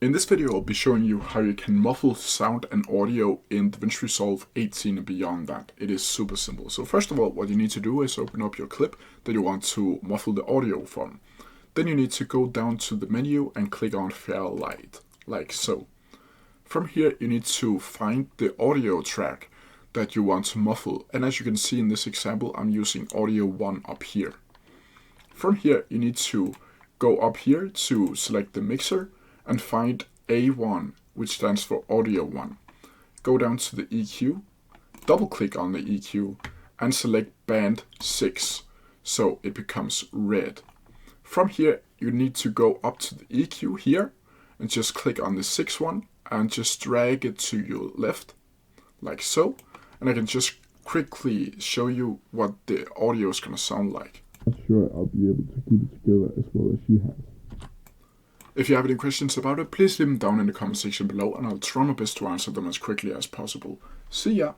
In this video, I'll be showing you how you can muffle sound and audio in Davinci Resolve 18 and beyond that. It is super simple. So first of all, what you need to do is open up your clip that you want to muffle the audio from. Then you need to go down to the menu and click on fairlight, like so. From here, you need to find the audio track that you want to muffle. And as you can see in this example, I'm using audio 1 up here. From here, you need to go up here to select the mixer and find A1, which stands for audio 1. Go down to the EQ, double click on the EQ and select band 6, so it becomes red. From here, you need to go up to the EQ here and just click on the 6th one and just drag it to your left, like so. And I can just quickly show you what the audio is going to sound like. Not sure I'll be able to keep it together as well as she has. If you have any questions about it, please leave them down in the comment section below and I'll try my best to answer them as quickly as possible. See ya!